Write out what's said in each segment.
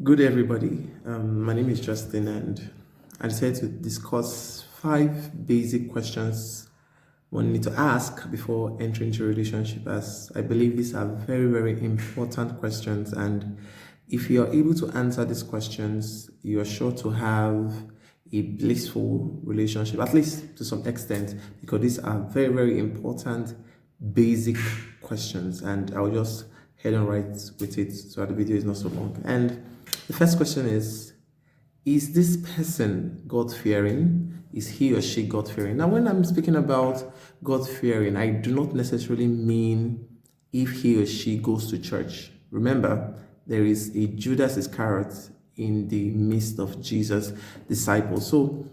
Good everybody. My name is Justin, and I decided to discuss 5 basic questions one need to ask before entering into a relationship, as I believe these are very, very important questions. And if you are able to answer these questions, you are sure to have a blissful relationship, at least to some extent, because these are very, very important basic questions. And I'll just head on right with it so that the video is not so long. And the first question is this person God-fearing? Is he or she God-fearing? Now, when I'm speaking about God-fearing, I do not necessarily mean if he or she goes to church. Remember, there is a Judas Iscariot in the midst of Jesus' disciples. So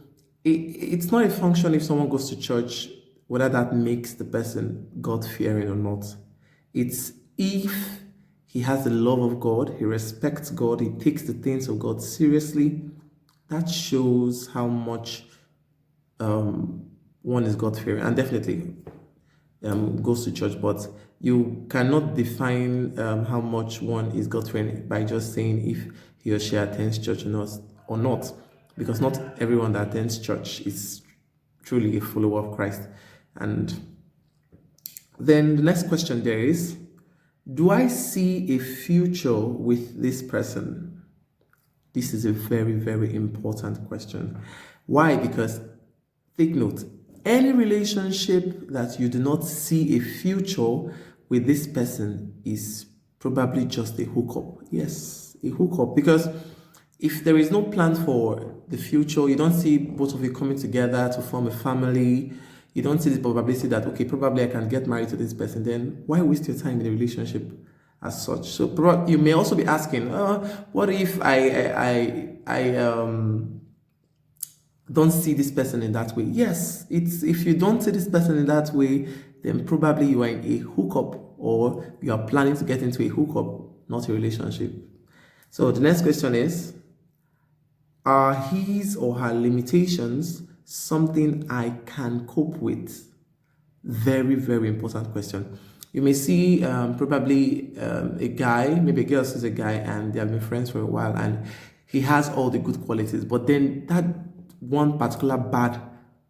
it's not a function if someone goes to church, whether that makes the person God-fearing or not. It's if he has the love of God, he respects God, he takes the things of God seriously. That shows how much one is God-fearing, and definitely goes to church. But you cannot define how much one is God-fearing by just saying if he or she attends church or not, because not everyone that attends church is truly a follower of Christ. And then the next question there is, do I see a future with this person? This is a very, very important question. Why? Because take note, any relationship that you do not see a future with this person is probably just a hookup. Yes, a hookup. Because if there is no plan for the future, you don't see both of you coming together to form a family, you don't see the probability that, okay, probably I can get married to this person, then why waste your time in a relationship as such? So you may also be asking, what if I don't see this person in that way? Yes, it's if you don't see this person in that way, then probably you are in a hookup, or you are planning to get into a hookup, not a relationship. So the next question is, are his or her limitations something I can cope with? Very, very important question. You may see probably a guy, maybe a girl sees a guy and they have been friends for a while and he has all the good qualities, but then that one particular bad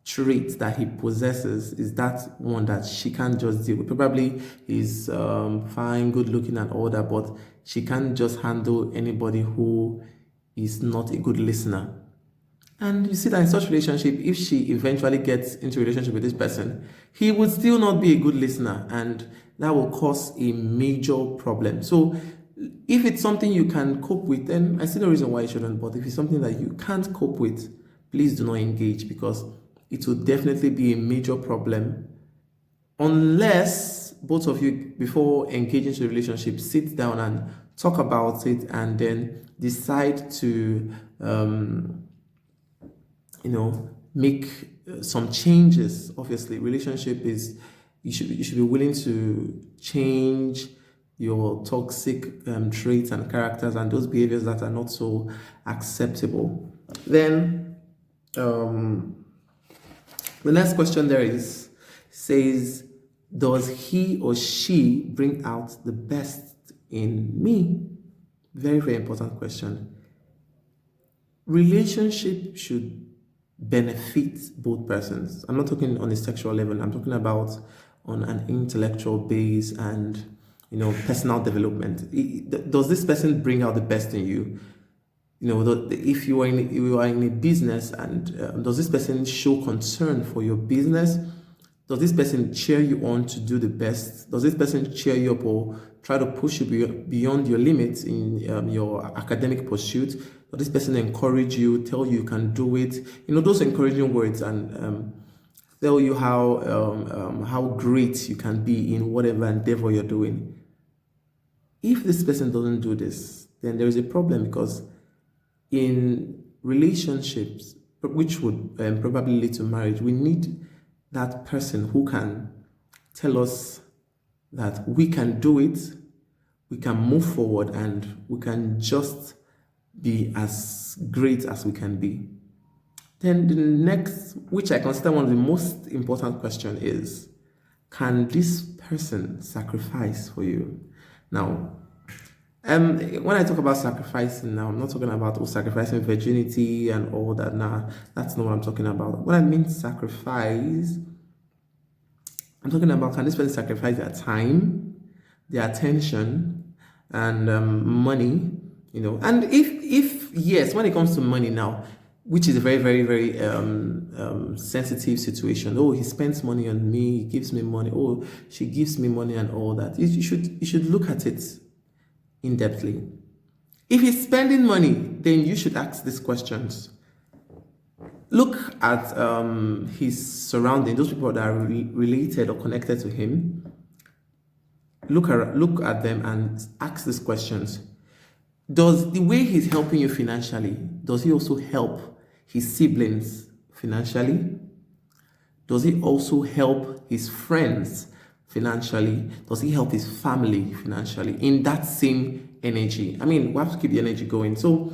trait that he possesses is that one that she can't just deal with. Probably he's fine, good looking and all that, but she can't just handle anybody who is not a good listener. And you see that in such relationship, if she eventually gets into a relationship with this person, he would still not be a good listener, and that will cause a major problem. So if it's something you can cope with, then I see no reason why you shouldn't. But if it's something that you can't cope with, please do not engage, because it will definitely be a major problem unless both of you, before engaging into a relationship, sit down and talk about it and then decide to make some changes. Obviously, relationship is, you should be willing to change your toxic traits and characters and those behaviors that are not so acceptable. Then the next question there says, does he or she bring out the best in me? Very, very important question. Relationship should benefit both persons. I'm not talking on a sexual level. I'm talking about on an intellectual base and personal development. Does this person bring out the best in you? If you are in a business, and does this person show concern for your business? Does this person cheer you on to do the best? Does this person cheer you up or try to push you beyond your limits in your academic pursuit? Does this person encourage you, tell you can do it? Those encouraging words, and tell you how great you can be in whatever endeavor you're doing. If this person doesn't do this, then there is a problem, because in relationships, which would probably lead to marriage, we need that person who can tell us that we can do it, we can move forward, and we can just be as great as we can be. Then the next, which I consider one of the most important questions, is, can this person sacrifice for you? Now, When I talk about sacrificing now, I'm not talking about sacrificing virginity and all that. Nah, that's not what I'm talking about. When I mean sacrifice, I'm talking about, can this person sacrifice their time, their attention, and money? And if yes, when it comes to money now, which is a very, very, very sensitive situation. Oh, he spends money on me, he gives me money. Oh, she gives me money and all that. You should look at it in depthly. If he's spending money, then you should ask these questions. Look at his surroundings, those people that are related or connected to him. Look at them and ask these questions. Does the way he's helping you financially, does he also help his siblings financially? Does he also help his friends financially? Does he help his family financially in that same energy? I mean, we have to keep the energy going. So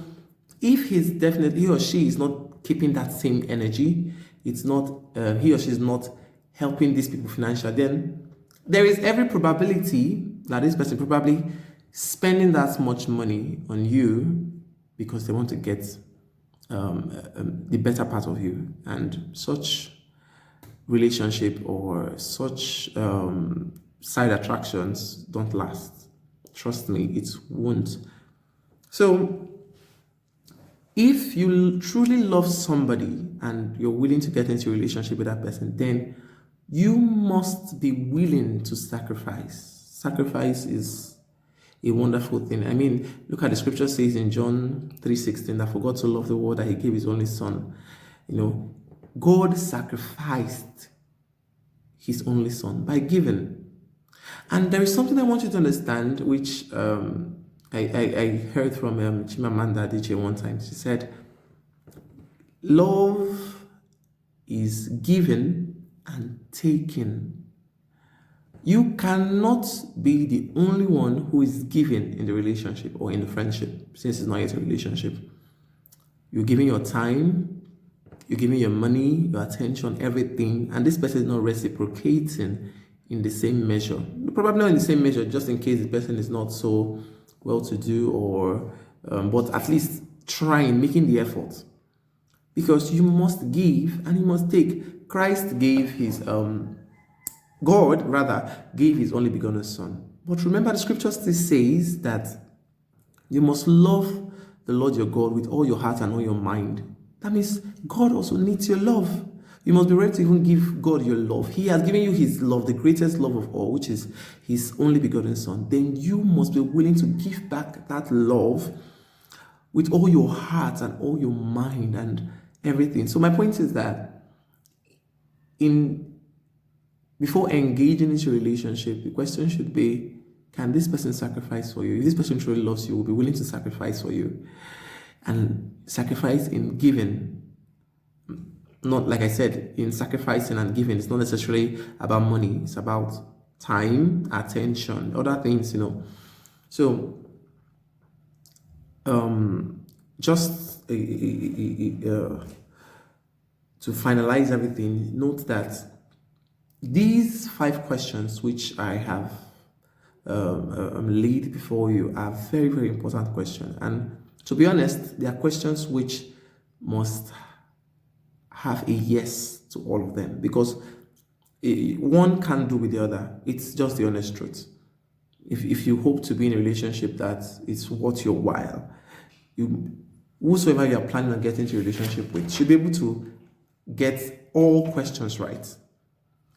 if he or she is not keeping that same energy, it's not he or she is not helping these people financially, then there is every probability that this person probably spending that much money on you because they want to get the better part of you, and such relationship or such side attractions don't last. Trust me, it won't. So if you truly love somebody and you're willing to get into a relationship with that person, then you must be willing to sacrifice. Sacrifice is a wonderful thing. I mean, look at the scripture says in John 3:16 that for God so loved the world that he gave his only son. God sacrificed his only son by giving. And there is something I want you to understand, which I heard from Chimamanda Adichie one time. She said, love is given and taken. You cannot be the only one who is giving in the relationship or in the friendship, since it's not yet a relationship. You're giving your time, you're giving your money, your attention, everything, and this person is not reciprocating in the same measure. Probably not in the same measure, just in case the person is not so well-to-do, or but at least trying, making the effort. Because you must give and you must take. Christ gave his God rather gave his only begotten son. But remember, the scripture still says that you must love the Lord your God with all your heart and all your mind. That means God also needs your love. You must be ready to even give God your love. He has given you his love, the greatest love of all, which is his only begotten son. Then you must be willing to give back that love with all your heart and all your mind and everything. So my point is that before engaging into a relationship, the question should be, can this person sacrifice for you? If this person truly loves you, will be willing to sacrifice for you. And sacrifice in giving, not like I said, in sacrificing and giving, it's not necessarily about money. It's about time, attention, other things, So, just to finalize everything, note that these 5 questions which I have laid before you are very, very important questions. And to be honest, they are questions which must have a yes to all of them, because one can't do with the other. It's just the honest truth. If you hope to be in a relationship that is worth your while, whosoever you are planning on getting into a relationship with should be able to get all questions right.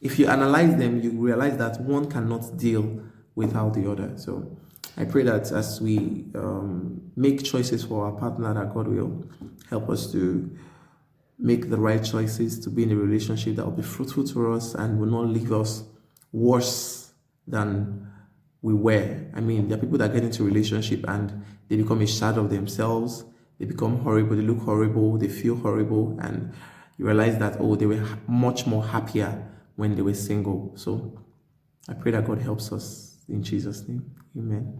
If you analyze them, you realize that one cannot deal without the other. So I pray that as we make choices for our partner, that God will help us to make the right choices to be in a relationship that will be fruitful to us and will not leave us worse than we were. I mean, there are people that get into a relationship and they become a shadow of themselves. They become horrible, they look horrible, they feel horrible, and you realize that, they were much more happier when they were single. So I pray that God helps us in Jesus' name. Amen.